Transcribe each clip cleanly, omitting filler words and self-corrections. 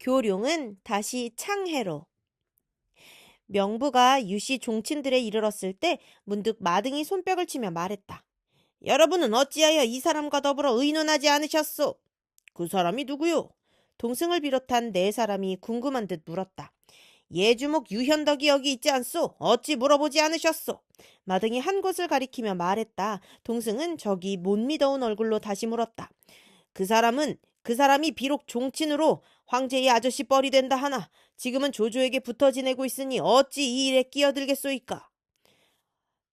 교룡은 다시 창해로. 명부가 유씨 종친들에 이르렀을 때 문득 마등이 손뼉을 치며 말했다. 여러분은 어찌하여 이 사람과 더불어 의논하지 않으셨소? 그 사람이 누구요? 동승을 비롯한 네 사람이 궁금한 듯 물었다. 예주목 유현덕이 여기 있지 않소? 어찌 물어보지 않으셨소? 마등이 한 곳을 가리키며 말했다. 동승은 저기 못 믿어온 얼굴로 다시 물었다. 그 사람이 비록 종친으로 황제의 아저씨 뻘이 된다 하나 지금은 조조에게 붙어 지내고 있으니 어찌 이 일에 끼어들겠소이까?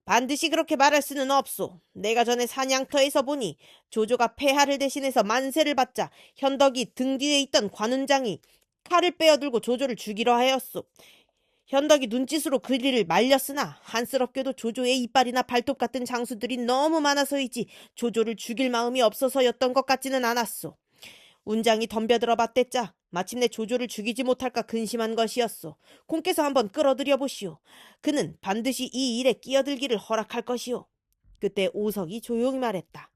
반드시 그렇게 말할 수는 없소. 내가 전에 사냥터에서 보니 조조가 폐하를 대신해서 만세를 받자 현덕이 등 뒤에 있던 관운장이 칼을 빼어들고 조조를 죽이려 하였소. 현덕이 눈짓으로 그리를 말렸으나 한스럽게도 조조의 이빨이나 발톱 같은 장수들이 너무 많아서이지 조조를 죽일 마음이 없어서였던 것 같지는 않았소. 운장이 덤벼들어 봤댔자 마침내 조조를 죽이지 못할까 근심한 것이었소. 공께서 한번 끌어들여 보시오. 그는 반드시 이 일에 끼어들기를 허락할 것이오. 그때 오석이 조용히 말했다.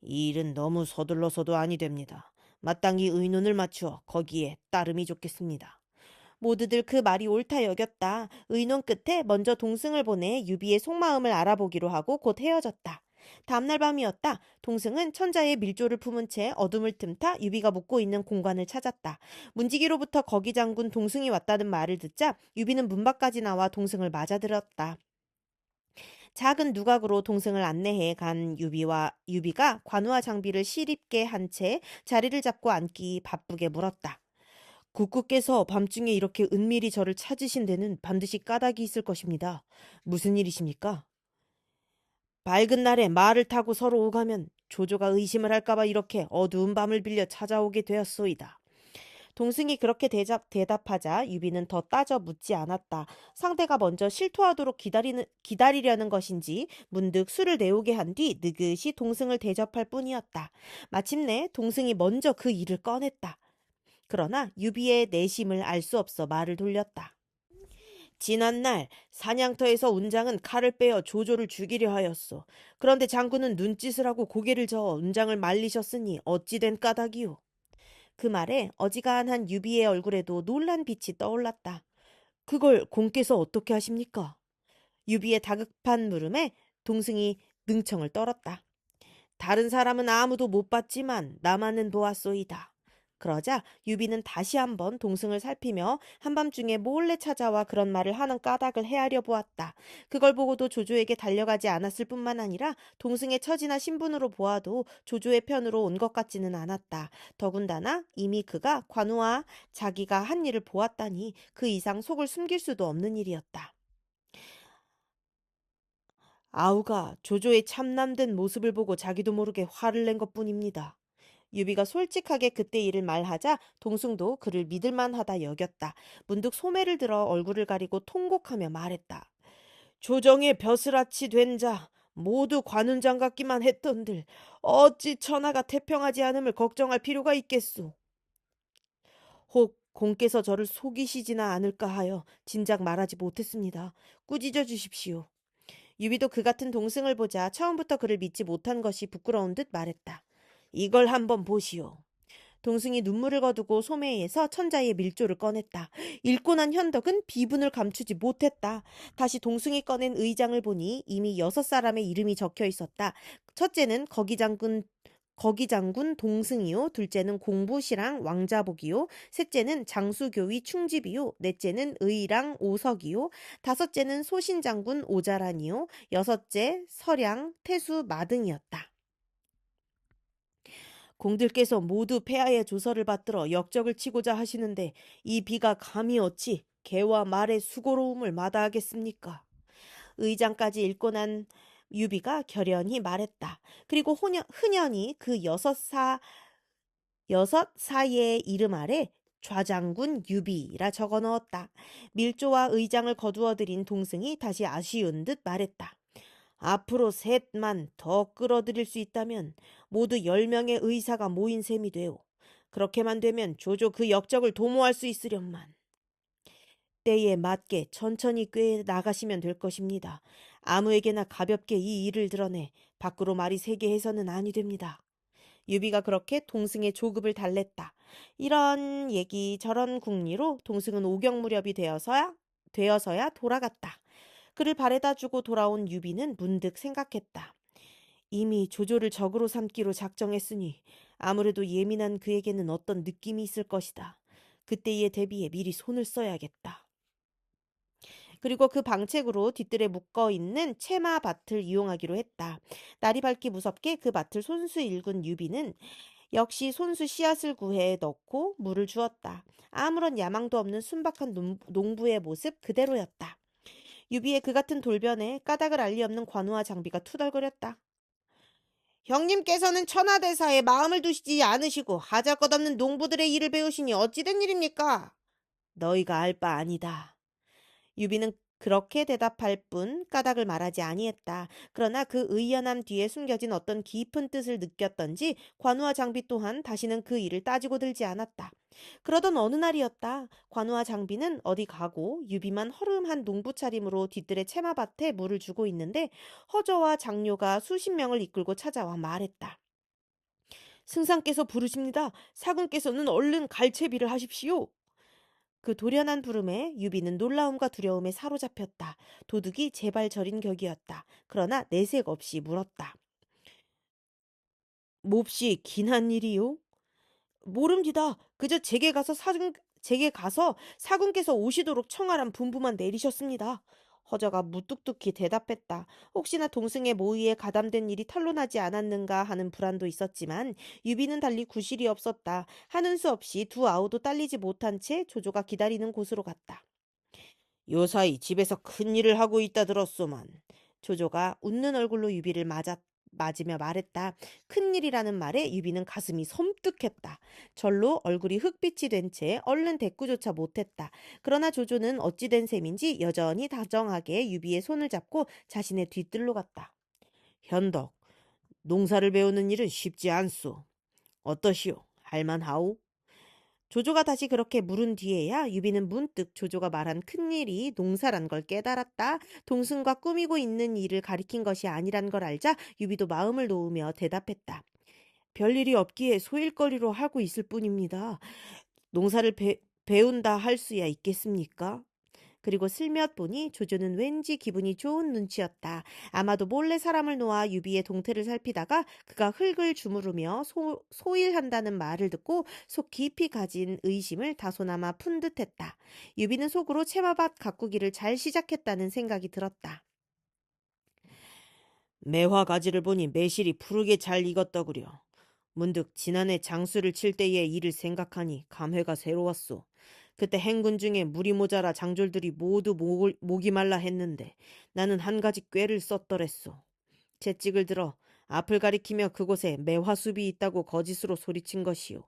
이 일은 너무 서둘러서도 아니 됩니다. 마땅히 의논을 맞추어 거기에 따름이 좋겠습니다. 모두들 그 말이 옳다 여겼다. 의논 끝에 먼저 동승을 보내 유비의 속마음을 알아보기로 하고 곧 헤어졌다. 다음날 밤이었다. 동승은 천자의 밀조를 품은 채 어둠을 틈타 유비가 묵고 있는 공간을 찾았다. 문지기로부터 거기 장군 동승이 왔다는 말을 듣자 유비는 문 밖까지 나와 동승을 맞아들었다. 작은 누각으로 동승을 안내해 간 유비가 관우와 장비를 시립게 한 채 자리를 잡고 앉기 바쁘게 물었다. 국구께서 밤중에 이렇게 은밀히 저를 찾으신 데는 반드시 까닭이 있을 것입니다. 무슨 일이십니까? 밝은 날에 말을 타고 서로 오가면 조조가 의심을 할까봐 이렇게 어두운 밤을 빌려 찾아오게 되었소이다. 동승이 그렇게 대답하자 유비는 더 따져 묻지 않았다. 상대가 먼저 실토하도록 기다리려는 것인지 문득 술을 내오게 한 뒤 느긋이 동승을 대접할 뿐이었다. 마침내 동승이 먼저 그 일을 꺼냈다. 그러나 유비의 내심을 알 수 없어 말을 돌렸다. 지난날 사냥터에서 운장은 칼을 빼어 조조를 죽이려 하였소. 그런데 장군은 눈짓을 하고 고개를 저어 운장을 말리셨으니 어찌 된 까닭이오. 그 말에 어지간한 유비의 얼굴에도 놀란 빛이 떠올랐다. 그걸 공께서 어떻게 하십니까? 유비의 다급한 물음에 동승이 능청을 떨었다. 다른 사람은 아무도 못 봤지만 나만은 보았소이다. 그러자 유비는 다시 한번 동승을 살피며 한밤중에 몰래 찾아와 그런 말을 하는 까닭을 헤아려 보았다. 그걸 보고도 조조에게 달려가지 않았을 뿐만 아니라 동승의 처지나 신분으로 보아도 조조의 편으로 온 것 같지는 않았다. 더군다나 이미 그가 관우와 자기가 한 일을 보았다니 그 이상 속을 숨길 수도 없는 일이었다. 아우가 조조의 참남된 모습을 보고 자기도 모르게 화를 낸 것뿐입니다. 유비가 솔직하게 그때 일을 말하자 동승도 그를 믿을만하다 여겼다. 문득 소매를 들어 얼굴을 가리고 통곡하며 말했다. 조정의 벼슬아치 된 자 모두 관운장 같기만 했던들 어찌 천하가 태평하지 않음을 걱정할 필요가 있겠소. 혹 공께서 저를 속이시지나 않을까 하여 진작 말하지 못했습니다. 꾸짖어 주십시오. 유비도 그 같은 동승을 보자 처음부터 그를 믿지 못한 것이 부끄러운 듯 말했다. 이걸 한번 보시오. 동승이 눈물을 거두고 소매에서 천자의 밀조를 꺼냈다. 읽고 난 현덕은 비분을 감추지 못했다. 다시 동승이 꺼낸 의장을 보니 이미 6사람의 이름이 적혀 있었다. 첫째는 거기장군 동승이요. 둘째는 공부시랑 왕자복이요. 셋째는 장수교위 충집이요. 넷째는 의랑 오석이요. 다섯째는 소신장군 오자란이요. 여섯째 서량 태수 마등이었다. 공들께서 모두 폐하의 조서를 받들어 역적을 치고자 하시는데 이 비가 감히 어찌 개와 말의 수고로움을 마다하겠습니까? 의장까지 읽고 난 유비가 결연히 말했다. 그리고 흔연히 그 여섯 사이의 이름 아래 좌장군 유비라 적어 넣었다. 밀조와 의장을 거두어들인 동승이 다시 아쉬운 듯 말했다. 앞으로 셋만 더 끌어들일 수 있다면 모두 10명의 의사가 모인 셈이 되오. 그렇게만 되면 조조 그 역적을 도모할 수 있으련만. 때에 맞게 천천히 꿰 나가시면 될 것입니다. 아무에게나 가볍게 이 일을 드러내 밖으로 말이 새게 해서는 아니 됩니다. 유비가 그렇게 동승의 조급을 달랬다. 이런 얘기 저런 궁리로 동승은 오경 무렵이 되어서야 돌아갔다. 그를 바래다 주고 돌아온 유비는 문득 생각했다. 이미 조조를 적으로 삼기로 작정했으니 아무래도 예민한 그에게는 어떤 느낌이 있을 것이다. 그때에 대비해 미리 손을 써야겠다. 그리고 그 방책으로 뒤뜰에 묶어있는 채마밭을 이용하기로 했다. 날이 밝기 무섭게 그 밭을 손수 일군 유비는 역시 손수 씨앗을 구해 넣고 물을 주었다. 아무런 야망도 없는 순박한 농부의 모습 그대로였다. 유비의 그 같은 돌변에 까닭을 알 리 없는 관우와 장비가 투덜거렸다. 형님께서는 천하대사에 마음을 두시지 않으시고 하잘것없는 농부들의 일을 배우시니 어찌 된 일입니까? 너희가 알 바 아니다. 유비는 그렇게 대답할 뿐 까닭을 말하지 아니했다. 그러나 그 의연함 뒤에 숨겨진 어떤 깊은 뜻을 느꼈던지 관우와 장비 또한 다시는 그 일을 따지고 들지 않았다. 그러던 어느 날이었다. 관우와 장비는 어디 가고 유비만 허름한 농부 차림으로 뒤뜰의 채마밭에 물을 주고 있는데 허저와 장료가 수십 명을 이끌고 찾아와 말했다. 승상께서 부르십니다. 사군께서는 얼른 갈채비를 하십시오. 그 돌연한 부름에 유비는 놀라움과 두려움에 사로잡혔다. 도둑이 제발 저린 격이었다. 그러나 내색 없이 물었다. 몹시 긴한 일이요? 모릅니다. 그저 제게 가서 사군께서 오시도록 청하란 분부만 내리셨습니다. 허저가 무뚝뚝히 대답했다. 혹시나 동승의 모의에 가담된 일이 탄로나지 않았는가 하는 불안도 있었지만 유비는 달리 구실이 없었다. 하는 수 없이 두 아우도 딸리지 못한 채 조조가 기다리는 곳으로 갔다. 요사이 집에서 큰일을 하고 있다 들었소만. 조조가 웃는 얼굴로 유비를 맞으며 말했다. 큰일이라는 말에 유비는 가슴이 섬뜩했다. 절로 얼굴이 흑빛이 된 채 얼른 대꾸조차 못했다. 그러나 조조는 어찌 된 셈인지 여전히 다정하게 유비의 손을 잡고 자신의 뒤뜰로 갔다. 현덕, 농사를 배우는 일은 쉽지 않소. 어떠시오? 할만하오? 조조가 다시 그렇게 물은 뒤에야 유비는 문득 조조가 말한 큰일이 농사란 걸 깨달았다. 동승과 꾸미고 있는 일을 가리킨 것이 아니란 걸 알자 유비도 마음을 놓으며 대답했다. 별일이 없기에 소일거리로 하고 있을 뿐입니다. 농사를 배운다 할 수야 있겠습니까? 그리고 슬며ët 보니 조조는 왠지 기분이 좋은 눈치였다. 아마도 몰래 사람을 놓아 유비의 동태를 살피다가 그가 흙을 주무르며 소일한다는 말을 듣고 속 깊이 가진 의심을 다소나마 푼 듯했다. 유비는 속으로 채마밭 가꾸기를 잘 시작했다는 생각이 들었다. 매화 가지를 보니 매실이 푸르게 잘 익었더구려. 문득 지난해 장수를 칠 때의 일을 생각하니 감회가 새로웠소. 그때 행군 중에 물이 모자라 장졸들이 모두 목이 말라 했는데 나는 한 가지 꾀를 썼더랬소. 채찍을 들어 앞을 가리키며 그곳에 매화숲이 있다고 거짓으로 소리친 것이요.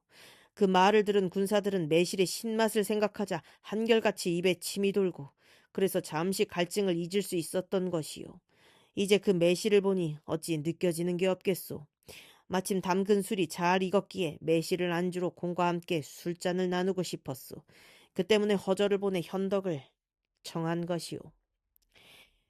그 말을 들은 군사들은 매실의 신맛을 생각하자 한결같이 입에 침이 돌고 그래서 잠시 갈증을 잊을 수 있었던 것이요. 이제 그 매실을 보니 어찌 느껴지는 게 없겠소. 마침 담근 술이 잘 익었기에 매실을 안주로 공과 함께 술잔을 나누고 싶었소. 그 때문에 허저를 보내 현덕을 청한 것이오.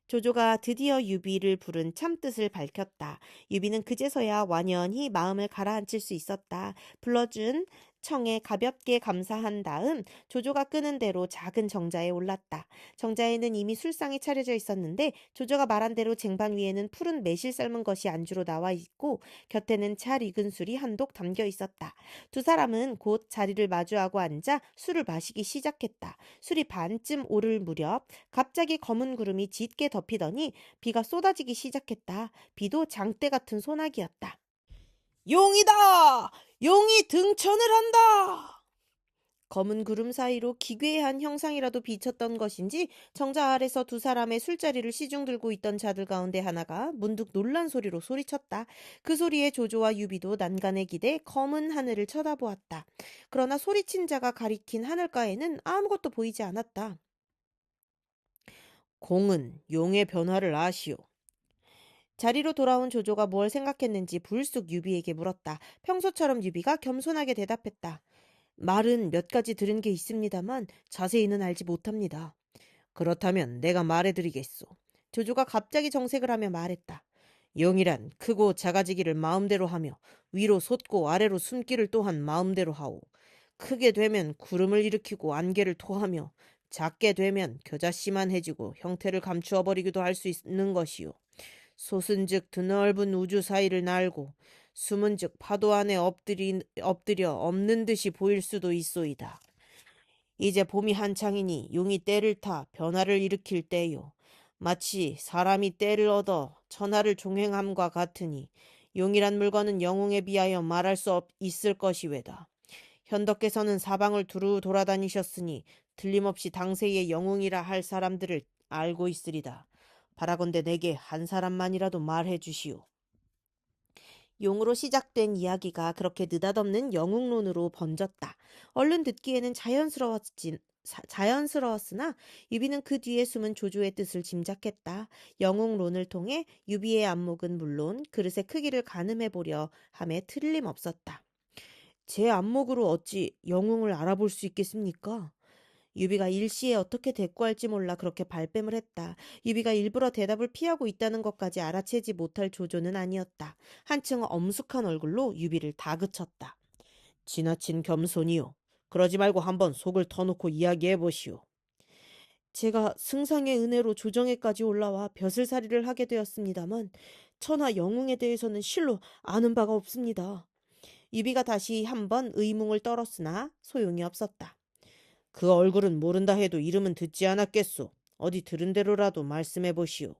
조조가 드디어 유비를 부른 참뜻을 밝혔다. 유비는 그제서야 완연히 마음을 가라앉힐 수 있었다. 불러준 청에 가볍게 감사한 다음 조조가 끄는 대로 작은 정자에 올랐다. 정자에는 이미 술상이 차려져 있었는데 조조가 말한 대로 쟁반 위에는 푸른 매실 삶은 것이 안주로 나와 있고 곁에는 잘 익은 술이 한독 담겨 있었다. 두 사람은 곧 자리를 마주하고 앉아 술을 마시기 시작했다. 술이 반쯤 오를 무렵 갑자기 검은 구름이 짙게 덮이더니 비가 쏟아지기 시작했다. 비도 장대 같은 소나기였다. 용이다! 용이 등천을 한다! 검은 구름 사이로 기괴한 형상이라도 비쳤던 것인지 정자 아래서 두 사람의 술자리를 시중 들고 있던 자들 가운데 하나가 문득 놀란 소리로 소리쳤다. 그 소리에 조조와 유비도 난간에 기대 검은 하늘을 쳐다보았다. 그러나 소리친 자가 가리킨 하늘가에는 아무것도 보이지 않았다. 공은 용의 변화를 아시오. 자리로 돌아온 조조가 뭘 생각했는지 불쑥 유비에게 물었다. 평소처럼 유비가 겸손하게 대답했다. 말은 몇 가지 들은 게 있습니다만 자세히는 알지 못합니다. 그렇다면 내가 말해드리겠소. 조조가 갑자기 정색을 하며 말했다. 영이란 크고 작아지기를 마음대로 하며 위로 솟고 아래로 숨기를 또한 마음대로 하오. 크게 되면 구름을 일으키고 안개를 토하며 작게 되면 겨자씨만해지고 형태를 감추어 버리기도 할 수 있는 것이요. 솟은즉 드넓은 우주 사이를 날고 숨은즉 파도 안에 엎드려 없는 듯이 보일 수도 있소이다. 이제 봄이 한창이니 용이 때를 타 변화를 일으킬 때요. 마치 사람이 때를 얻어 천하를 종행함과 같으니 용이란 물건은 영웅에 비하여 말할 수 있을 것이외다. 현덕께서는 사방을 두루 돌아다니셨으니 틀림없이 당세의 영웅이라 할 사람들을 알고 있으리다. 바라건대 내게 한 사람만이라도 말해 주시오. 용으로 시작된 이야기가 그렇게 느닷없는 영웅론으로 번졌다. 얼른 듣기에는 자연스러웠으나 유비는 그 뒤에 숨은 조조의 뜻을 짐작했다. 영웅론을 통해 유비의 안목은 물론 그릇의 크기를 가늠해보려 함에 틀림없었다. 제 안목으로 어찌 영웅을 알아볼 수 있겠습니까? 유비가 일시에 어떻게 대꾸할지 몰라 그렇게 발뺌을 했다. 유비가 일부러 대답을 피하고 있다는 것까지 알아채지 못할 조조는 아니었다. 한층 엄숙한 얼굴로 유비를 다그쳤다. 지나친 겸손이요. 그러지 말고 한번 속을 터놓고 이야기해 보시오. 제가 승상의 은혜로 조정에까지 올라와 벼슬살이를 하게 되었습니다만 천하 영웅에 대해서는 실로 아는 바가 없습니다. 유비가 다시 한번 의문을 떨었으나 소용이 없었다. 그 얼굴은 모른다 해도 이름은 듣지 않았겠소. 어디 들은 대로라도 말씀해 보시오.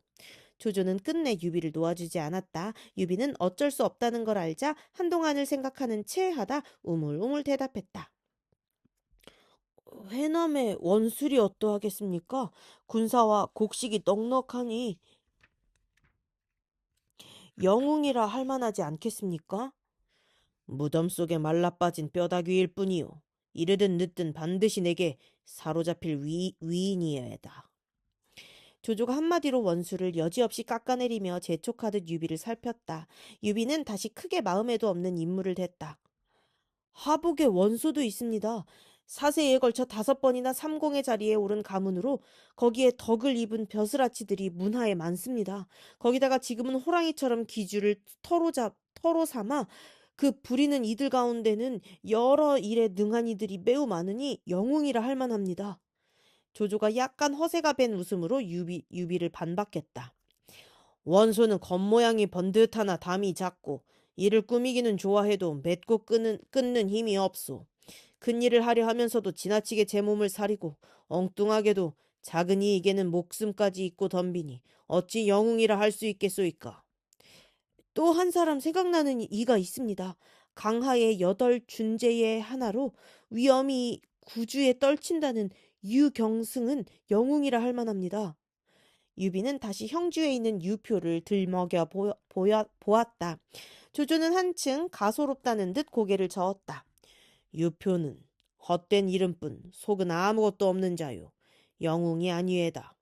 조조는 끝내 유비를 놓아주지 않았다. 유비는 어쩔 수 없다는 걸 알자 한동안을 생각하는 채 하다 우물우물 대답했다. 회남의 원술이 어떠하겠습니까? 군사와 곡식이 넉넉하니 영웅이라 할 만하지 않겠습니까? 무덤 속에 말라빠진 뼈다귀일 뿐이요. 이르든 늦든 반드시 내게 사로잡힐 위인이어야다. 조조가 한마디로 원수를 여지없이 깎아내리며 재촉하듯 유비를 살폈다. 유비는 다시 크게 마음에도 없는 임무를 댔다. 하복에 원소도 있습니다. 사세에 걸쳐 5번이나 삼공의 자리에 오른 가문으로 거기에 덕을 입은 벼슬아치들이 문하에 많습니다. 거기다가 지금은 호랑이처럼 기주를 터로 삼아 그 부리는 이들 가운데는 여러 일에 능한 이들이 매우 많으니 영웅이라 할 만합니다. 조조가 약간 허세가 밴 웃음으로 유비를 반박했다. 원소는 겉모양이 번듯하나 담이 작고 이를 꾸미기는 좋아해도 맺고 끊는 힘이 없소. 큰 일을 하려 하면서도 지나치게 제 몸을 사리고 엉뚱하게도 작은 이에게는 목숨까지 잊고 덤비니 어찌 영웅이라 할 수 있겠소이까. 또 한 사람 생각나는 이가 있습니다. 강하의 8준제의 하나로 위엄이 구주에 떨친다는 유경승은 영웅이라 할 만합니다. 유비는 다시 형주에 있는 유표를 들먹여 보았다. 조조는 한층 가소롭다는 듯 고개를 저었다. 유표는 헛된 이름뿐 속은 아무것도 없는 자요. 영웅이 아니에다.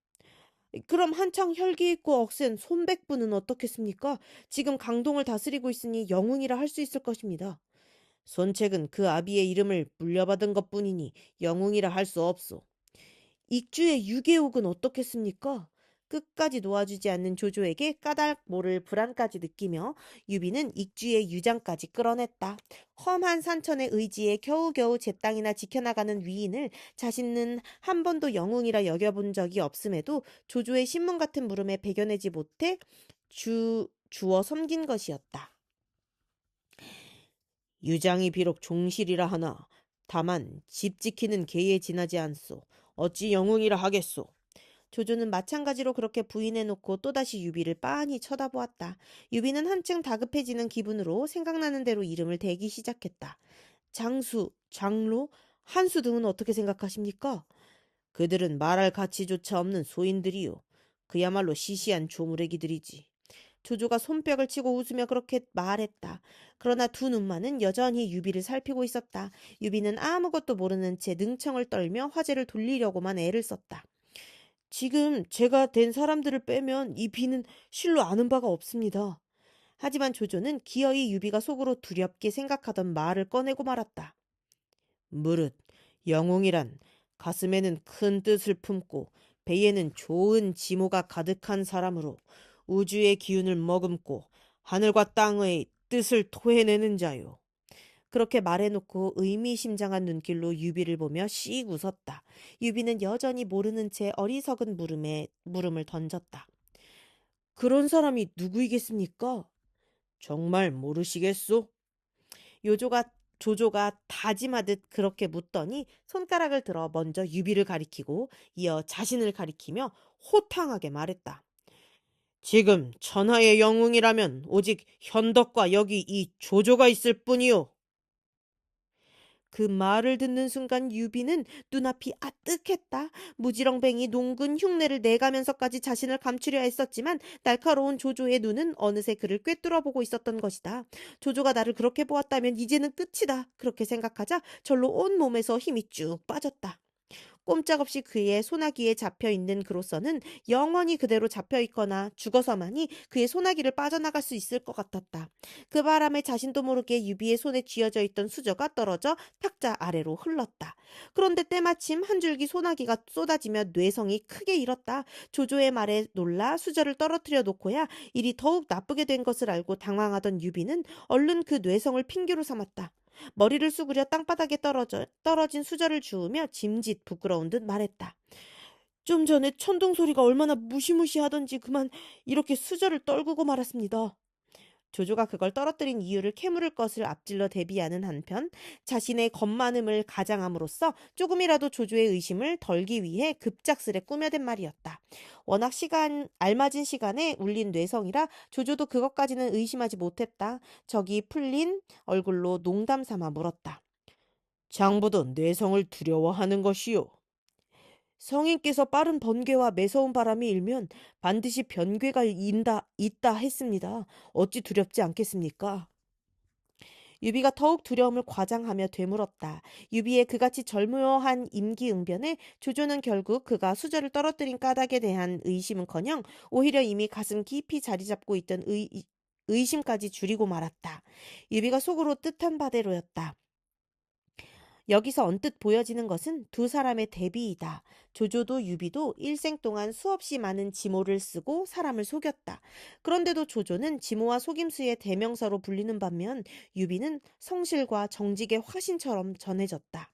그럼 한창 혈기 있고 억센 손백부는 어떻겠습니까? 지금 강동을 다스리고 있으니 영웅이라 할 수 있을 것입니다. 손책은 그 아비의 이름을 물려받은 것뿐이니 영웅이라 할 수 없소. 익주의 유계옥은 어떻겠습니까? 끝까지 놓아주지 않는 조조에게 까닭 모를 불안까지 느끼며 유비는 익주의 유장까지 끌어냈다. 험한 산천의 의지에 겨우겨우 제 땅이나 지켜나가는 위인을 자신은 한 번도 영웅이라 여겨본 적이 없음에도 조조의 신문 같은 물음에 배겨내지 못해 주어 섬긴 것이었다. 유장이 비록 종실이라 하나 다만 집 지키는 계에 지나지 않소. 어찌 영웅이라 하겠소. 조조는 마찬가지로 그렇게 부인해놓고 또다시 유비를 빤히 쳐다보았다. 유비는 한층 다급해지는 기분으로 생각나는 대로 이름을 대기 시작했다. 장수, 장로, 한수 등은 어떻게 생각하십니까? 그들은 말할 가치조차 없는 소인들이요. 그야말로 시시한 조무래기들이지. 조조가 손뼉을 치고 웃으며 그렇게 말했다. 그러나 두 눈만은 여전히 유비를 살피고 있었다. 유비는 아무것도 모르는 채 능청을 떨며 화제를 돌리려고만 애를 썼다. 지금 제가 된 사람들을 빼면 이 비는 실로 아는 바가 없습니다. 하지만 조조는 기어이 유비가 속으로 두렵게 생각하던 말을 꺼내고 말았다. 무릇 영웅이란 가슴에는 큰 뜻을 품고 배에는 좋은 지모가 가득한 사람으로 우주의 기운을 머금고 하늘과 땅의 뜻을 토해내는 자요. 그렇게 말해놓고 의미심장한 눈길로 유비를 보며 씩 웃었다. 유비는 여전히 모르는 채 어리석은 물음을 던졌다. 그런 사람이 누구이겠습니까? 정말 모르시겠소? 요조가 조조가 다짐하듯 그렇게 묻더니 손가락을 들어 먼저 유비를 가리키고 이어 자신을 가리키며 호탕하게 말했다. 지금 천하의 영웅이라면 오직 현덕과 여기 이 조조가 있을 뿐이요. 그 말을 듣는 순간 유비는 눈앞이 아뜩했다. 무지렁뱅이 농근 흉내를 내가면서까지 자신을 감추려 했었지만 날카로운 조조의 눈은 어느새 그를 꿰뚫어보고 있었던 것이다. 조조가 나를 그렇게 보았다면 이제는 끝이다. 그렇게 생각하자 절로 온 몸에서 힘이 쭉 빠졌다. 꼼짝없이 그의 소나기에 잡혀있는 그로서는 영원히 그대로 잡혀있거나 죽어서만이 그의 소나기를 빠져나갈 수 있을 것 같았다. 그 바람에 자신도 모르게 유비의 손에 쥐어져 있던 수저가 떨어져 탁자 아래로 흘렀다. 그런데 때마침 한 줄기 소나기가 쏟아지며 뇌성이 크게 일었다. 조조의 말에 놀라 수저를 떨어뜨려 놓고야 일이 더욱 나쁘게 된 것을 알고 당황하던 유비는 얼른 그 뇌성을 핑계로 삼았다. 머리를 수그려 땅바닥에 떨어진 수저를 주우며 짐짓 부끄러운 듯 말했다. 좀 전에 천둥 소리가 얼마나 무시무시하던지 그만 이렇게 수저를 떨구고 말았습니다. 조조가 그걸 떨어뜨린 이유를 캐물을 것을 앞질러 대비하는 한편 자신의 겁많음을 가장함으로써 조금이라도 조조의 의심을 덜기 위해 급작스레 꾸며댄 말이었다. 워낙 알맞은 시간에 울린 뇌성이라 조조도 그것까지는 의심하지 못했다. 적이 풀린 얼굴로 농담 삼아 물었다. 장부도 뇌성을 두려워하는 것이요. 성인께서 빠른 번개와 매서운 바람이 일면 반드시 변괴가 있다 했습니다. 어찌 두렵지 않겠습니까? 유비가 더욱 두려움을 과장하며 되물었다. 유비의 그같이 절묘한 임기응변에 조조는 결국 그가 수저를 떨어뜨린 까닭에 대한 의심은커녕 오히려 이미 가슴 깊이 자리 잡고 있던 의심까지 줄이고 말았다. 유비가 속으로 뜻한 바대로였다. 여기서 언뜻 보여지는 것은 두 사람의 대비이다. 조조도 유비도 일생 동안 수없이 많은 지모를 쓰고 사람을 속였다. 그런데도 조조는 지모와 속임수의 대명사로 불리는 반면 유비는 성실과 정직의 화신처럼 전해졌다.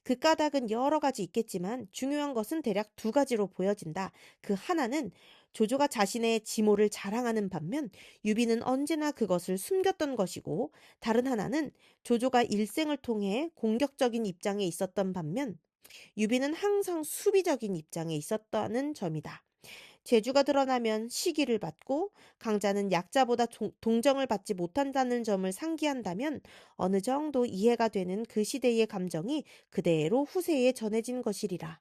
그 까닭은 여러 가지 있겠지만 중요한 것은 대략 두 가지로 보여진다. 그 하나는 조조가 자신의 지모를 자랑하는 반면 유비는 언제나 그것을 숨겼던 것이고, 다른 하나는 조조가 일생을 통해 공격적인 입장에 있었던 반면 유비는 항상 수비적인 입장에 있었다는 점이다. 재주가 드러나면 시기를 받고 강자는 약자보다 동정을 받지 못한다는 점을 상기한다면 어느 정도 이해가 되는 그 시대의 감정이 그대로 후세에 전해진 것이리라.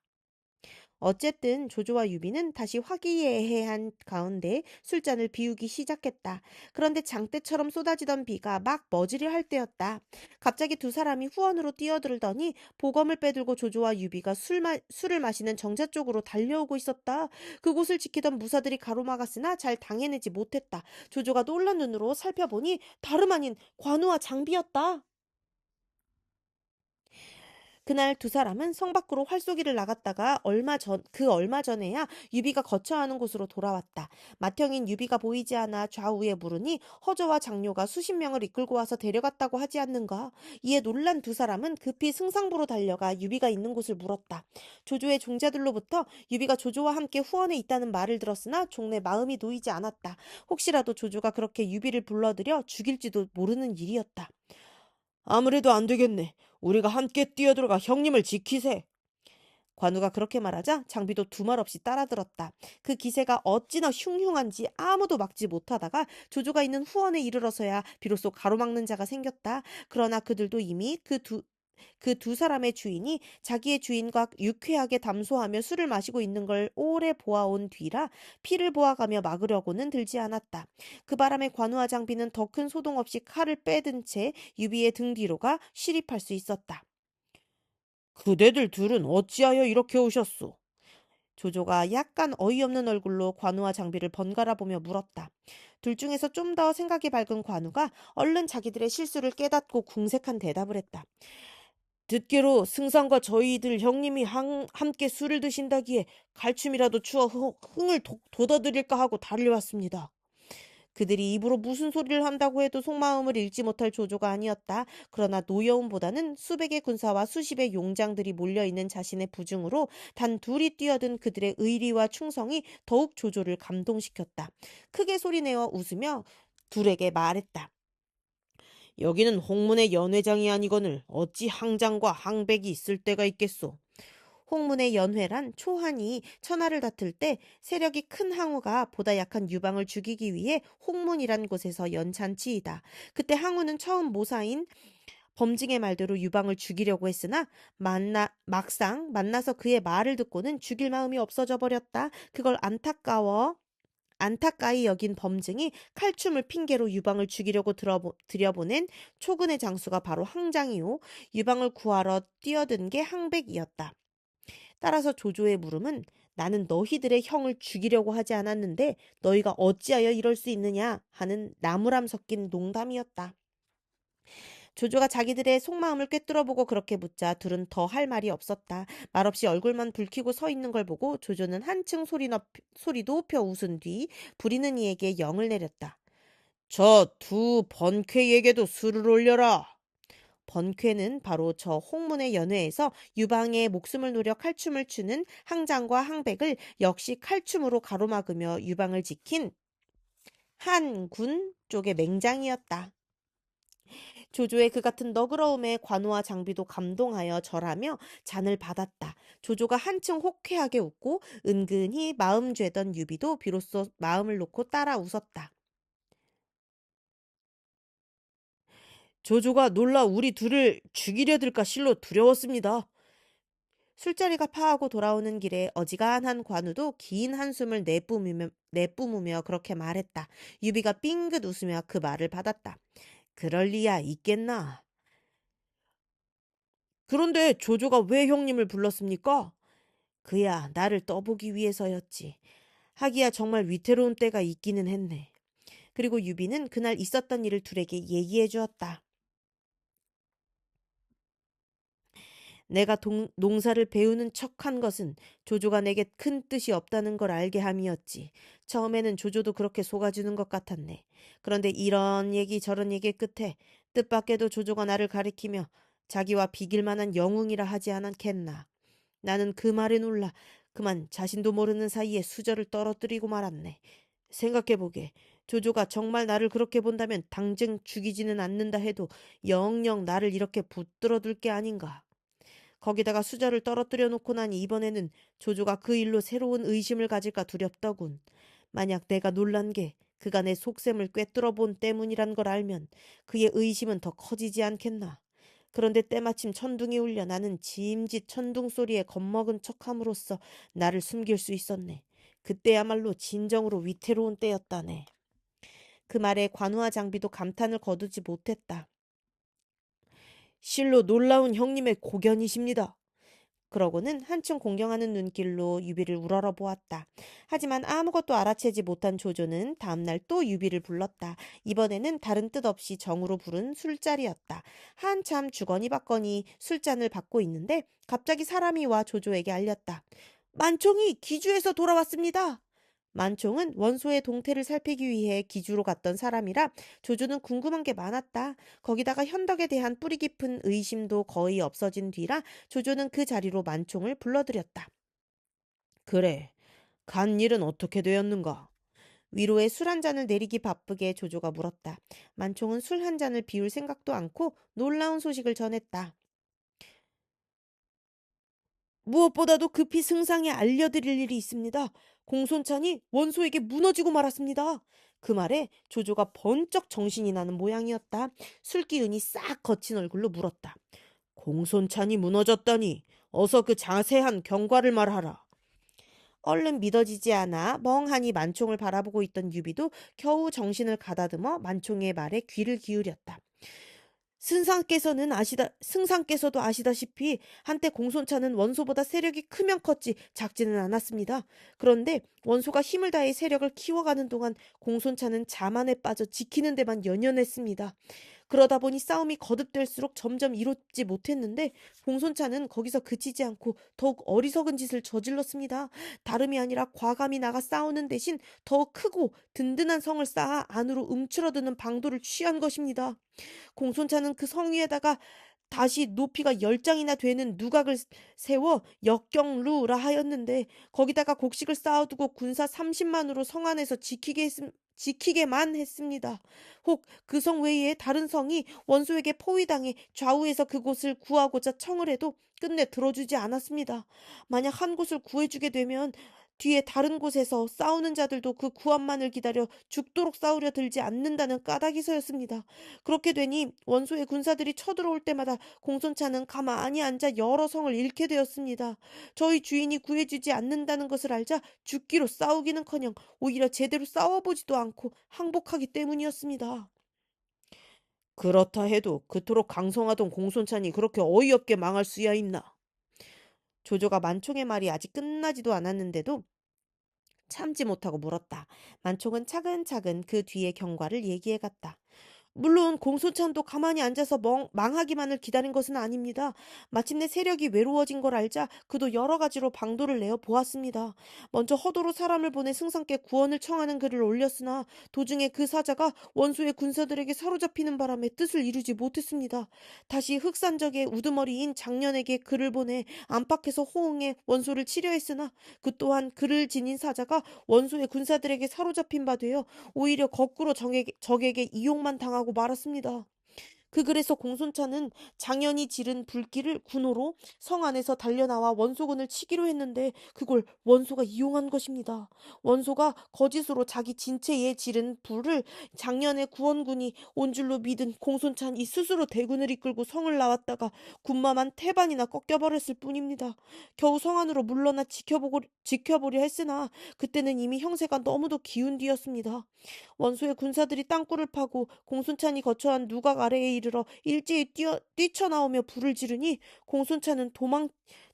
어쨌든 조조와 유비는 다시 화기애애한 가운데 술잔을 비우기 시작했다. 그런데 장대처럼 쏟아지던 비가 막 멎으려 할 때였다. 갑자기 두 사람이 후원으로 뛰어들더니 보검을 빼들고 조조와 유비가 술을 마시는 정자 쪽으로 달려오고 있었다. 그곳을 지키던 무사들이 가로막았으나 잘 당해내지 못했다. 조조가 놀란 눈으로 살펴보니 다름 아닌 관우와 장비였다. 그날 두 사람은 성 밖으로 활쏘기를 나갔다가 얼마 전에야 유비가 거처하는 곳으로 돌아왔다. 맏형인 유비가 보이지 않아 좌우에 물으니 허저와 장료가 수십 명을 이끌고 와서 데려갔다고 하지 않는가. 이에 놀란 두 사람은 급히 승상부로 달려가 유비가 있는 곳을 물었다. 조조의 종자들로부터 유비가 조조와 함께 후원에 있다는 말을 들었으나 종래 마음이 놓이지 않았다. 혹시라도 조조가 그렇게 유비를 불러들여 죽일지도 모르는 일이었다. 아무래도 안 되겠네. 우리가 함께 뛰어들어가 형님을 지키세. 관우가 그렇게 말하자 장비도 두말 없이 따라들었다. 그 기세가 어찌나 흉흉한지 아무도 막지 못하다가 조조가 있는 후원에 이르러서야 비로소 가로막는 자가 생겼다. 그러나 그들도 이미 그 두 사람의 주인이 자기의 주인과 유쾌하게 담소하며 술을 마시고 있는 걸 오래 보아온 뒤라 피를 보아가며 막으려고는 들지 않았다. 그 바람에 관우와 장비는 더 큰 소동 없이 칼을 빼든 채 유비의 등 뒤로가 시립할 수 있었다. 그대들 둘은 어찌하여 이렇게 오셨소? 조조가 약간 어이없는 얼굴로 관우와 장비를 번갈아 보며 물었다. 둘 중에서 좀 더 생각이 밝은 관우가 얼른 자기들의 실수를 깨닫고 궁색한 대답을 했다. 듣기로 승상과 저희들 형님이 함께 술을 드신다기에 갈춤이라도 추어 흥을 돋아드릴까 하고 달려왔습니다. 그들이 입으로 무슨 소리를 한다고 해도 속마음을 읽지 못할 조조가 아니었다. 그러나 노여움보다는 수백의 군사와 수십의 용장들이 몰려있는 자신의 부중으로 단 둘이 뛰어든 그들의 의리와 충성이 더욱 조조를 감동시켰다. 크게 소리내어 웃으며 둘에게 말했다. 여기는 홍문의 연회장이 아니거늘 어찌 항장과 항백이 있을 때가 있겠소. 홍문의 연회란 초한이 천하를 다툴 때 세력이 큰 항우가 보다 약한 유방을 죽이기 위해 홍문이란 곳에서 연찬치이다. 그때 항우는 처음 모사인 범증의 말대로 유방을 죽이려고 했으나 막상 만나서 그의 말을 듣고는 죽일 마음이 없어져 버렸다. 그걸 안타까이 여긴 범증이 칼춤을 핑계로 유방을 죽이려고 들여보낸 초근의 장수가 바로 항장이요. 유방을 구하러 뛰어든 게 항백이었다. 따라서 조조의 물음은 나는 너희들의 형을 죽이려고 하지 않았는데 너희가 어찌하여 이럴 수 있느냐 하는 나무람 섞인 농담이었다. 조조가 자기들의 속마음을 꿰뚫어보고 그렇게 묻자 둘은 더 할 말이 없었다. 말없이 얼굴만 붉히고 서 있는 걸 보고 조조는 한층 소리 높여 웃은 뒤 부리는 이에게 영을 내렸다. 저 두 번쾌에게도 술을 올려라. 번쾌는 바로 저 홍문의 연회에서 유방의 목숨을 노려 칼춤을 추는 항장과 항백을 역시 칼춤으로 가로막으며 유방을 지킨 한군 쪽의 맹장이었다. 조조의 그 같은 너그러움에 관우와 장비도 감동하여 절하며 잔을 받았다. 조조가 한층 호쾌하게 웃고 은근히 마음 죄던 유비도 비로소 마음을 놓고 따라 웃었다. 조조가 놀라 우리 둘을 죽이려 들까 실로 두려웠습니다. 술자리가 파하고 돌아오는 길에 어지간한 관우도 긴 한숨을 내뿜으며 그렇게 말했다. 유비가 삥긋 웃으며 그 말을 받았다. 그럴 리야 있겠나. 그런데 조조가 왜 형님을 불렀습니까? 그야 나를 떠보기 위해서였지. 하기야 정말 위태로운 때가 있기는 했네. 그리고 유비는 그날 있었던 일을 둘에게 얘기해 주었다. 내가 농사를 배우는 척한 것은 조조가 내게 큰 뜻이 없다는 걸 알게 함이었지. 처음에는 조조도 그렇게 속아주는 것 같았네. 그런데 이런 얘기 저런 얘기 끝에 뜻밖에도 조조가 나를 가리키며 자기와 비길 만한 영웅이라 하지 않았겠나. 나는 그 말에 놀라 그만 자신도 모르는 사이에 수저를 떨어뜨리고 말았네. 생각해보게. 조조가 정말 나를 그렇게 본다면 당장 죽이지는 않는다 해도 영영 나를 이렇게 붙들어둘 게 아닌가. 거기다가 수저를 떨어뜨려 놓고 나니 이번에는 조조가 그 일로 새로운 의심을 가질까 두렵더군. 만약 내가 놀란 게 그가 내 속셈을 꿰뚫어 본 때문이란 걸 알면 그의 의심은 더 커지지 않겠나. 그런데 때마침 천둥이 울려 나는 짐짓 천둥 소리에 겁먹은 척함으로써 나를 숨길 수 있었네. 그때야말로 진정으로 위태로운 때였다네. 그 말에 관우와 장비도 감탄을 거두지 못했다. 실로 놀라운 형님의 고견이십니다. 그러고는 한층 공경하는 눈길로 유비를 우러러 보았다. 하지만 아무것도 알아채지 못한 조조는 다음날 또 유비를 불렀다. 이번에는 다른 뜻 없이 정으로 부른 술자리였다. 한참 주거니 받거니 술잔을 받고 있는데 갑자기 사람이 와 조조에게 알렸다. 만총이 기주에서 돌아왔습니다. 만총은 원소의 동태를 살피기 위해 기주로 갔던 사람이라 조조는 궁금한 게 많았다. 거기다가 현덕에 대한 뿌리 깊은 의심도 거의 없어진 뒤라 조조는 그 자리로 만총을 불러들였다. 그래, 간 일은 어떻게 되었는가? 위로에 술 한 잔을 내리기 바쁘게 조조가 물었다. 만총은 술 한 잔을 비울 생각도 않고 놀라운 소식을 전했다. 무엇보다도 급히 승상에 알려드릴 일이 있습니다. 공손찬이 원소에게 무너지고 말았습니다. 그 말에 조조가 번쩍 정신이 나는 모양이었다. 술기운이 싹 거친 얼굴로 물었다. 공손찬이 무너졌다니 어서 그 자세한 경과를 말하라. 얼른 믿어지지 않아 멍하니 만총을 바라보고 있던 유비도 겨우 정신을 가다듬어 만총의 말에 귀를 기울였다. 승상께서도 아시다시피 한때 공손차는 원소보다 세력이 크면 컸지 작지는 않았습니다. 그런데 원소가 힘을 다해 세력을 키워가는 동안 공손차는 자만에 빠져 지키는 데만 연연했습니다. 그러다 보니 싸움이 거듭될수록 점점 이롭지 못했는데 공손차는 거기서 그치지 않고 더욱 어리석은 짓을 저질렀습니다. 다름이 아니라 과감히 나가 싸우는 대신 더 크고 든든한 성을 쌓아 안으로 움츠러드는 방도를 취한 것입니다. 공손차는 그 성 위에다가 다시 높이가 10장이나 되는 누각을 세워 역경루라 하였는데 거기다가 곡식을 쌓아두고 군사 30만으로 성 안에서 지키게만 했습니다. 혹 그 성 외에 다른 성이 원소에게 포위당해 좌우에서 그곳을 구하고자 청을 해도 끝내 들어주지 않았습니다. 만약 한 곳을 구해주게 되면 뒤에 다른 곳에서 싸우는 자들도 그 구원만을 기다려 죽도록 싸우려 들지 않는다는 까닭이서였습니다. 그렇게 되니 원소의 군사들이 쳐들어올 때마다 공손차는 가만히 앉아 여러 성을 잃게 되었습니다. 저희 주인이 구해주지 않는다는 것을 알자 죽기로 싸우기는커녕 오히려 제대로 싸워보지도 않고 항복하기 때문이었습니다. 그렇다 해도 그토록 강성하던 공손찬이 그렇게 어이없게 망할 수야 있나. 조조가 만총의 말이 아직 끝나지도 않았는데도 참지 못하고 물었다. 만총은 차근차근 그 뒤의 경과를 얘기해갔다. 물론 공소찬도 가만히 앉아서 망하기만을 기다린 것은 아닙니다. 마침내 세력이 외로워진 걸 알자 그도 여러 가지로 방도를 내어 보았습니다. 먼저 허도로 사람을 보내 승상께 구원을 청하는 글을 올렸으나 도중에 그 사자가 원소의 군사들에게 사로잡히는 바람에 뜻을 이루지 못했습니다. 다시 흑산적의 우두머리인 장년에게 글을 보내 안팎에서 호응해 원소를 치려했으나 그 또한 글을 지닌 사자가 원소의 군사들에게 사로잡힌 바 되어 오히려 거꾸로 적에게 이용만 당하고 말았습니다. 그 글에서 공손차는 장현이 지른 불길을 군호로 성 안에서 달려나와 원소군을 치기로 했는데 그걸 원소가 이용한 것입니다. 원소가 거짓으로 자기 진체에 지른 불을 장년의 구원군이 온 줄로 믿은 공손찬이 스스로 대군을 이끌고 성을 나왔다가 군마만 태반이나 꺾여버렸을 뿐입니다. 겨우 성 안으로 물러나 지켜보려 했으나 그때는 이미 형세가 너무도 기운 뒤였습니다. 원소의 군사들이 땅굴을 파고 공순찬이 거처한 누각 아래에 이르러 일제히 뛰쳐나오며 불을 지르니 공순찬은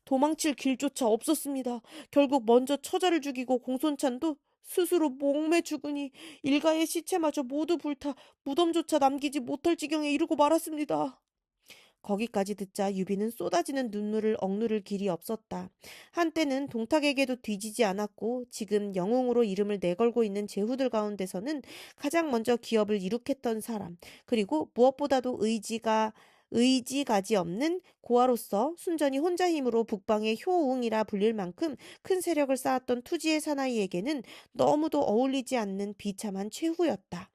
도망칠 길조차 없었습니다. 결국 먼저 처자를 죽이고 공손찬도 스스로 목매 죽으니 일가의 시체마저 모두 불타 무덤조차 남기지 못할 지경에 이르고 말았습니다. 거기까지 듣자 유비는 쏟아지는 눈물을 억누를 길이 없었다. 한때는 동탁에게도 뒤지지 않았고 지금 영웅으로 이름을 내걸고 있는 제후들 가운데서는 가장 먼저 기업을 이룩했던 사람, 그리고 무엇보다도 의지가지 없는 고아로서 순전히 혼자 힘으로 북방의 효웅이라 불릴 만큼 큰 세력을 쌓았던 투지의 사나이에게는 너무도 어울리지 않는 비참한 최후였다.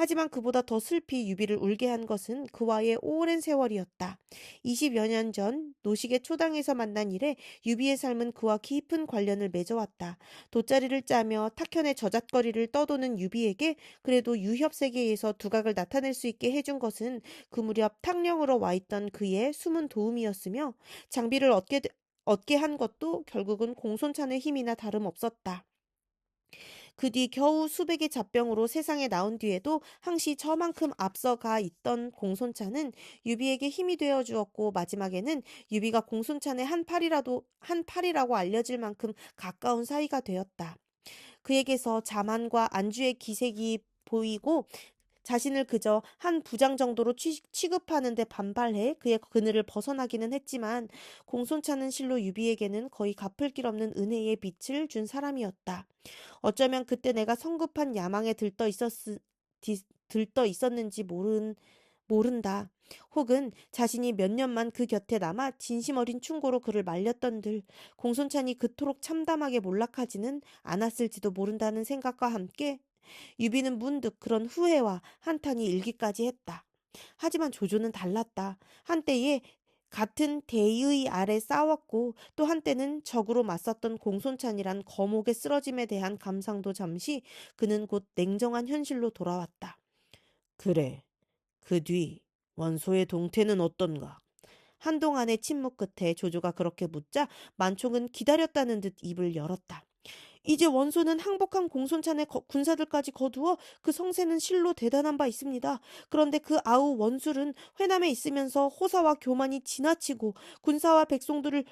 하지만 그보다 더 슬피 유비를 울게 한 것은 그와의 오랜 세월이었다. 20여 년 전 노식의 초당에서 만난 이래 유비의 삶은 그와 깊은 관련을 맺어왔다. 돗자리를 짜며 탁현의 저잣거리를 떠도는 유비에게 그래도 유협세계에서 두각을 나타낼 수 있게 해준 것은 그 무렵 탕령으로 와있던 그의 숨은 도움이었으며 장비를 얻게 한 것도 결국은 공손찬의 힘이나 다름없었다. 그 뒤 겨우 수백의 잡병으로 세상에 나온 뒤에도 항시 저만큼 앞서가 있던 공손찬은 유비에게 힘이 되어 주었고 마지막에는 유비가 공손찬의 한 팔이라고 알려질 만큼 가까운 사이가 되었다. 그에게서 자만과 안주의 기색이 보이고 자신을 그저 한 부장 정도로 취급하는데 반발해 그의 그늘을 벗어나기는 했지만 공손차는 실로 유비에게는 거의 갚을 길 없는 은혜의 빛을 준 사람이었다. 어쩌면 그때 내가 성급한 야망에 들떠 있었는지 모른다. 혹은 자신이 몇 년만 그 곁에 남아 진심 어린 충고로 그를 말렸던들 공손찬이 그토록 참담하게 몰락하지는 않았을지도 모른다는 생각과 함께 유비는 문득 그런 후회와 한탄이 일기까지 했다. 하지만 조조는 달랐다. 한때에 같은 대의 아래 싸웠고 또 한때는 적으로 맞섰던 공손찬이란 거목의 쓰러짐에 대한 감상도 잠시 그는 곧 냉정한 현실로 돌아왔다. 그래, 그 뒤 원소의 동태는 어떤가? 한동안의 침묵 끝에 조조가 그렇게 묻자 만총은 기다렸다는 듯 입을 열었다. 이제 원소는 항복한 공손찬의 군사들까지 거두어 그 성세는 실로 대단한 바 있습니다. 그런데 그 아우 원술은 회남에 있으면서 호사와 교만이 지나치고 군사와 백성들을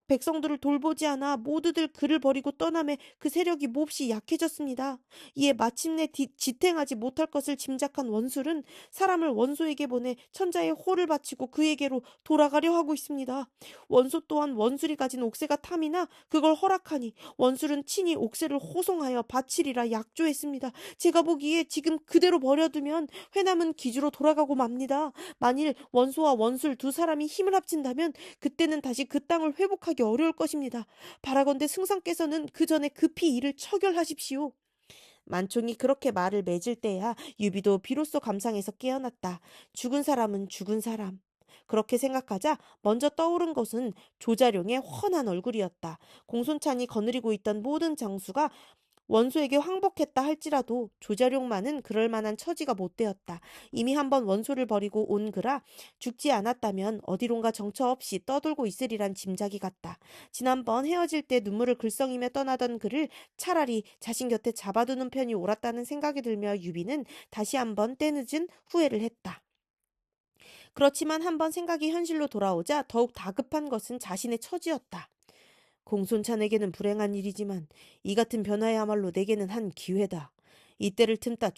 백성들을 돌보지 않아 모두들 그를 버리고 떠남에 그 세력이 몹시 약해졌습니다. 이에 마침내 지탱하지 못할 것을 짐작한 원술은 사람을 원소에게 보내 천자의 호를 바치고 그에게로 돌아가려 하고 있습니다. 원소 또한 원술이 가진 옥새가 탐이나 그걸 허락하니 원술은 친히 옥새를 호송하여 바치리라 약조했습니다. 제가 보기에 지금 그대로 버려두면 회남은 기주로 돌아가고 맙니다. 만일 원소와 원술 두 사람이 힘을 합친다면 그때는 다시 그 땅을 회복하기 어려울 것입니다. 바라건대 승상께서는 그 전에 급히 이를 처결하십시오. 만총이 그렇게 말을 맺을 때야 유비도 비로소 감상에서 깨어났다. 죽은 사람은 죽은 사람. 그렇게 생각하자 먼저 떠오른 것은 조자룡의 훤한 얼굴이었다. 공손찬이 거느리고 있던 모든 장수가 원소에게 항복했다 할지라도 조자룡만은 그럴 만한 처지가 못 되었다. 이미 한번 원소를 버리고 온 그라 죽지 않았다면 어디론가 정처 없이 떠돌고 있으리란 짐작이 갔다. 지난번 헤어질 때 눈물을 글썽이며 떠나던 그를 차라리 자신 곁에 잡아두는 편이 옳았다는 생각이 들며 유비는 다시 한번 때늦은 후회를 했다. 그렇지만 한번 생각이 현실로 돌아오자 더욱 다급한 것은 자신의 처지였다. 공손찬에게는 불행한 일이지만 이 같은 변화야말로 내게는 한 기회다. 이때를 틈타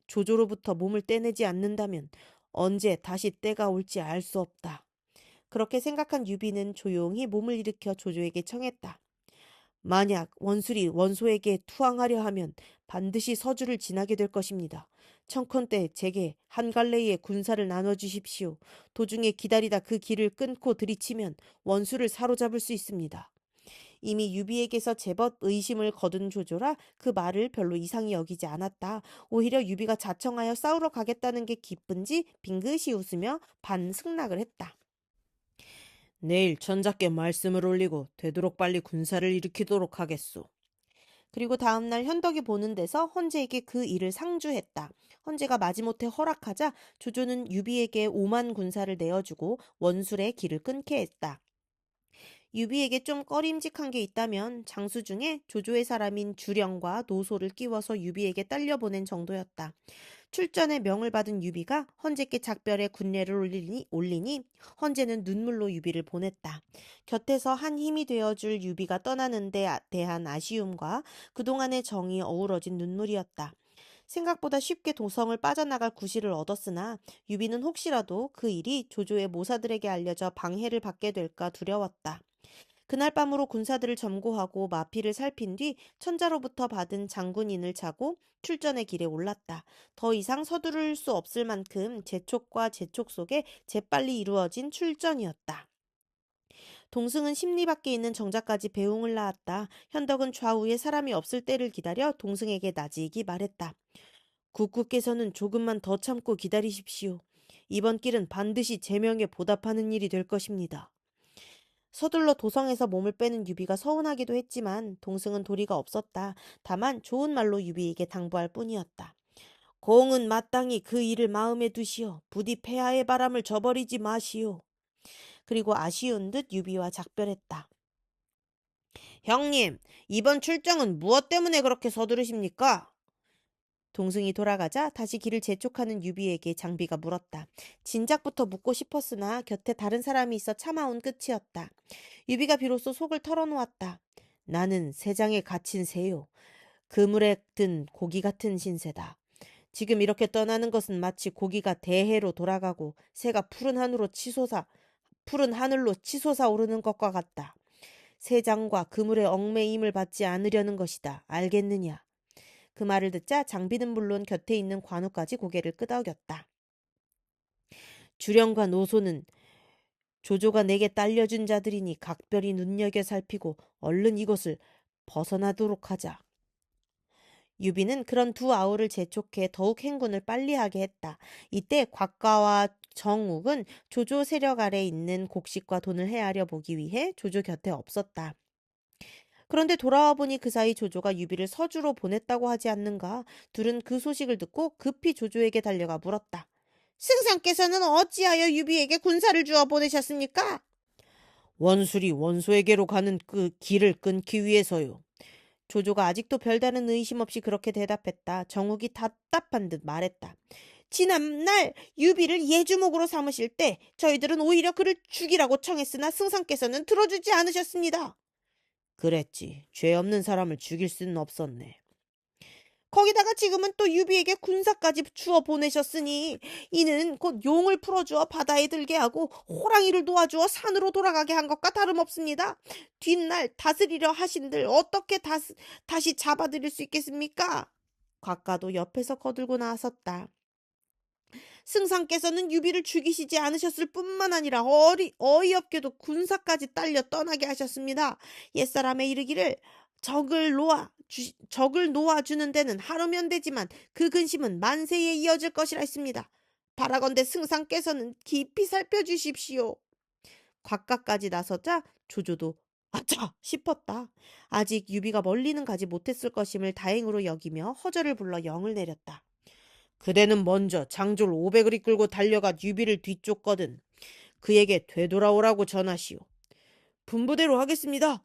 조조로부터 몸을 떼내지 않는다면 언제 다시 때가 올지 알 수 없다. 그렇게 생각한 유비는 조용히 몸을 일으켜 조조에게 청했다. 만약 원술이 원소에게 투항하려 하면 반드시 서주를 지나게 될 것입니다. 청컨대 제게 한 갈래의 군사를 나눠주십시오. 도중에 기다리다 그 길을 끊고 들이치면 원수를 사로잡을 수 있습니다. 이미 유비에게서 제법 의심을 거둔 조조라 그 말을 별로 이상히 여기지 않았다. 오히려 유비가 자청하여 싸우러 가겠다는 게 기쁜지 빙긋이 웃으며 반승낙을 했다. 내일 천자께 말씀을 올리고 되도록 빨리 군사를 일으키도록 하겠소. 그리고 다음날 현덕이 보는 데서 헌제에게 그 일을 상주했다. 헌제가 마지못해 허락하자 조조는 유비에게 5만 군사를 내어주고 원술의 길을 끊게 했다. 유비에게 좀 꺼림직한 게 있다면 장수 중에 조조의 사람인 주령과 노소를 끼워서 유비에게 딸려보낸 정도였다. 출전의 명을 받은 유비가 헌제께 작별의 군례를 올리니 헌제는 눈물로 유비를 보냈다. 곁에서 한 힘이 되어줄 유비가 떠나는 데 대한 아쉬움과 그동안의 정이 어우러진 눈물이었다. 생각보다 쉽게 도성을 빠져나갈 구실을 얻었으나 유비는 혹시라도 그 일이 조조의 모사들에게 알려져 방해를 받게 될까 두려웠다. 그날 밤으로 군사들을 점거하고 마피를 살핀 뒤 천자로부터 받은 장군인을 차고 출전의 길에 올랐다. 더 이상 서두를 수 없을 만큼 재촉과 재촉 속에 재빨리 이루어진 출전이었다. 동승은 심리 밖에 있는 정자까지 배웅을 낳았다. 현덕은 좌우에 사람이 없을 때를 기다려 동승에게 나지기 말했다. 국구께서는 조금만 더 참고 기다리십시오. 이번 길은 반드시 제명에 보답하는 일이 될 것입니다. 서둘러 도성에서 몸을 빼는 유비가 서운하기도 했지만 동승은 도리가 없었다. 다만 좋은 말로 유비에게 당부할 뿐이었다. 공은 마땅히 그 일을 마음에 두시오. 부디 폐하의 바람을 저버리지 마시오. 그리고 아쉬운 듯 유비와 작별했다. 형님, 이번 출정은 무엇 때문에 그렇게 서두르십니까? 동승이 돌아가자 다시 길을 재촉하는 유비에게 장비가 물었다. 진작부터 묻고 싶었으나 곁에 다른 사람이 있어 참아온 끝이었다. 유비가 비로소 속을 털어놓았다. 나는 새장에 갇힌 새요. 그물에 든 고기 같은 신세다. 지금 이렇게 떠나는 것은 마치 고기가 대해로 돌아가고 새가 푸른 하늘로 치솟아 오르는 것과 같다. 새장과 그물의 얽매임을 받지 않으려는 것이다. 알겠느냐? 그 말을 듣자 장비는 물론 곁에 있는 관우까지 고개를 끄덕였다. 주령과 노소는 조조가 내게 딸려준 자들이니 각별히 눈여겨 살피고 얼른 이곳을 벗어나도록 하자. 유비는 그런 두 아우를 재촉해 더욱 행군을 빨리하게 했다. 이때 곽가와 정욱은 조조 세력 아래 있는 곡식과 돈을 헤아려 보기 위해 조조 곁에 없었다. 그런데 돌아와 보니 그 사이 조조가 유비를 서주로 보냈다고 하지 않는가. 둘은 그 소식을 듣고 급히 조조에게 달려가 물었다. 승상께서는 어찌하여 유비에게 군사를 주어 보내셨습니까? 원술이 원소에게로 가는 그 길을 끊기 위해서요. 조조가 아직도 별다른 의심 없이 그렇게 대답했다. 정욱이 답답한 듯 말했다. 지난날 유비를 예주목으로 삼으실 때 저희들은 오히려 그를 죽이라고 청했으나 승상께서는 들어주지 않으셨습니다. 그랬지. 죄 없는 사람을 죽일 수는 없었네. 거기다가 지금은 또 유비에게 군사까지 주어 보내셨으니 이는 곧 용을 풀어주어 바다에 들게 하고 호랑이를 놓아주어 산으로 돌아가게 한 것과 다름없습니다. 뒷날 다스리려 하신들 어떻게 다시 잡아들일 수 있겠습니까? 곽가도 옆에서 거들고 나섰다. 승상께서는 유비를 죽이시지 않으셨을 뿐만 아니라 어이없게도 군사까지 딸려 떠나게 하셨습니다. 옛사람의 이르기를 적을 놓아주는 데는 하루면 되지만 그 근심은 만세에 이어질 것이라 했습니다. 바라건대 승상께서는 깊이 살펴주십시오. 곽가까지 나서자 조조도 아차 싶었다. 아직 유비가 멀리는 가지 못했을 것임을 다행으로 여기며 허저를 불러 영을 내렸다. 그대는 먼저 장졸 500을 이끌고 달려가 유비를 뒤쫓거든 그에게 되돌아오라고 전하시오. 분부대로 하겠습니다.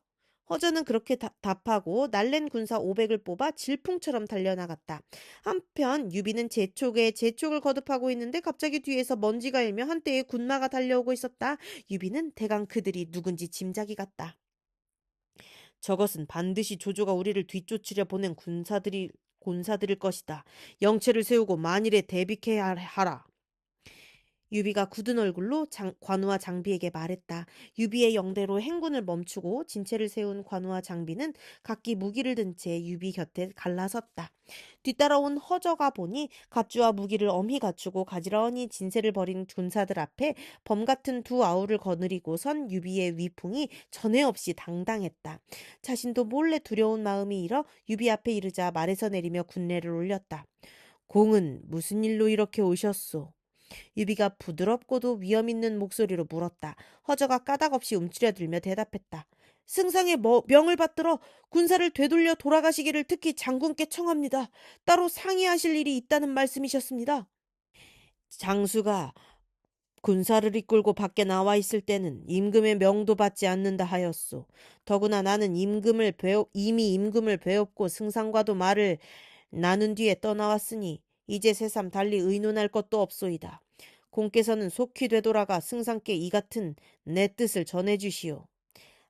허저는 그렇게 답하고 날랜 군사 500을 뽑아 질풍처럼 달려나갔다. 한편 유비는 재촉에 재촉을 거듭하고 있는데 갑자기 뒤에서 먼지가 일며 한때의 군마가 달려오고 있었다. 유비는 대강 그들이 누군지 짐작이 갔다. 저것은 반드시 조조가 우리를 뒤쫓으려 보낸 군사들일 것이다. 영체를 세우고 만일에 대비케 하라. 유비가 굳은 얼굴로 관우와 장비에게 말했다. 유비의 영대로 행군을 멈추고 진체를 세운 관우와 장비는 각기 무기를 든 채 유비 곁에 갈라섰다. 뒤따라온 허저가 보니 갑주와 무기를 엄히 갖추고 가지런히 진세를 벌인 군사들 앞에 범같은 두 아우를 거느리고 선 유비의 위풍이 전에 없이 당당했다. 자신도 몰래 두려운 마음이 일어 유비 앞에 이르자 말에서 내리며 군례를 올렸다. 공은 무슨 일로 이렇게 오셨소? 유비가 부드럽고도 위험 있는 목소리로 물었다. 허저가 까닭없이 움츠려들며 대답했다. 승상의 명을 받들어 군사를 되돌려 돌아가시기를 특히 장군께 청합니다. 따로 상의하실 일이 있다는 말씀이셨습니다. 장수가 군사를 이끌고 밖에 나와 있을 때는 임금의 명도 받지 않는다 하였소. 더구나 나는 이미 임금을 배웠고 승상과도 말을 나눈 뒤에 떠나왔으니 이제 새삼 달리 의논할 것도 없소이다. 공께서는 속히 되돌아가 승상께 이 같은 내 뜻을 전해주시오.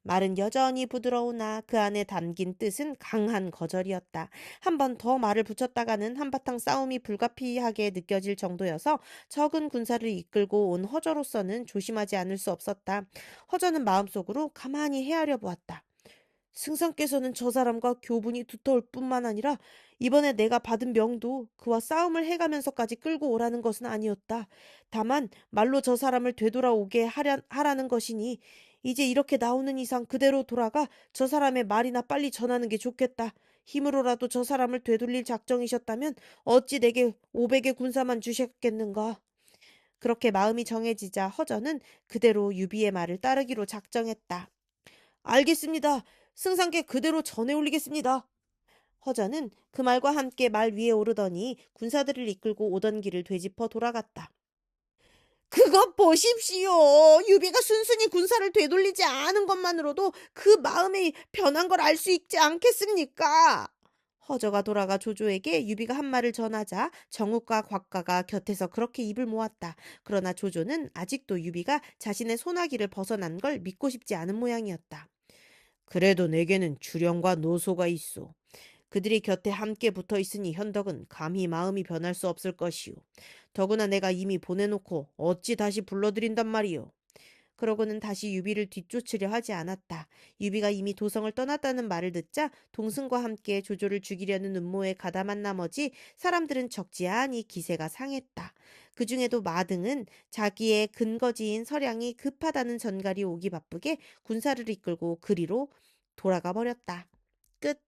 말은 여전히 부드러우나 그 안에 담긴 뜻은 강한 거절이었다. 한 번 더 말을 붙였다가는 한바탕 싸움이 불가피하게 느껴질 정도여서 적은 군사를 이끌고 온 허저로서는 조심하지 않을 수 없었다. 허저는 마음속으로 가만히 헤아려 보았다. 승상께서는 저 사람과 교분이 두터울 뿐만 아니라 이번에 내가 받은 명도 그와 싸움을 해가면서까지 끌고 오라는 것은 아니었다. 다만 말로 저 사람을 되돌아오게 하라는 것이니 이제 이렇게 나오는 이상 그대로 돌아가 저 사람의 말이나 빨리 전하는 게 좋겠다. 힘으로라도 저 사람을 되돌릴 작정이셨다면 어찌 내게 500의 군사만 주셨겠는가. 그렇게 마음이 정해지자 허저는 그대로 유비의 말을 따르기로 작정했다. 알겠습니다. 승상께 그대로 전해 올리겠습니다. 허저는 그 말과 함께 말 위에 오르더니 군사들을 이끌고 오던 길을 되짚어 돌아갔다. 그것 보십시오. 유비가 순순히 군사를 되돌리지 않은 것만으로도 그 마음이 변한 걸 알 수 있지 않겠습니까? 허저가 돌아가 조조에게 유비가 한 말을 전하자 정욱과 곽가가 곁에서 그렇게 입을 모았다. 그러나 조조는 아직도 유비가 자신의 소나기를 벗어난 걸 믿고 싶지 않은 모양이었다. 그래도 내게는 주령과 노소가 있소. 그들이 곁에 함께 붙어 있으니 현덕은 감히 마음이 변할 수 없을 것이오. 더구나 내가 이미 보내놓고 어찌 다시 불러들인단 말이오. 그러고는 다시 유비를 뒤쫓으려 하지 않았다. 유비가 이미 도성을 떠났다는 말을 듣자 동승과 함께 조조를 죽이려는 음모에 가담한 나머지 사람들은 적지 않이 기세가 상했다. 그 중에도 마등은 자기의 근거지인 서량이 급하다는 전갈이 오기 바쁘게 군사를 이끌고 그리로 돌아가 버렸다. 끝.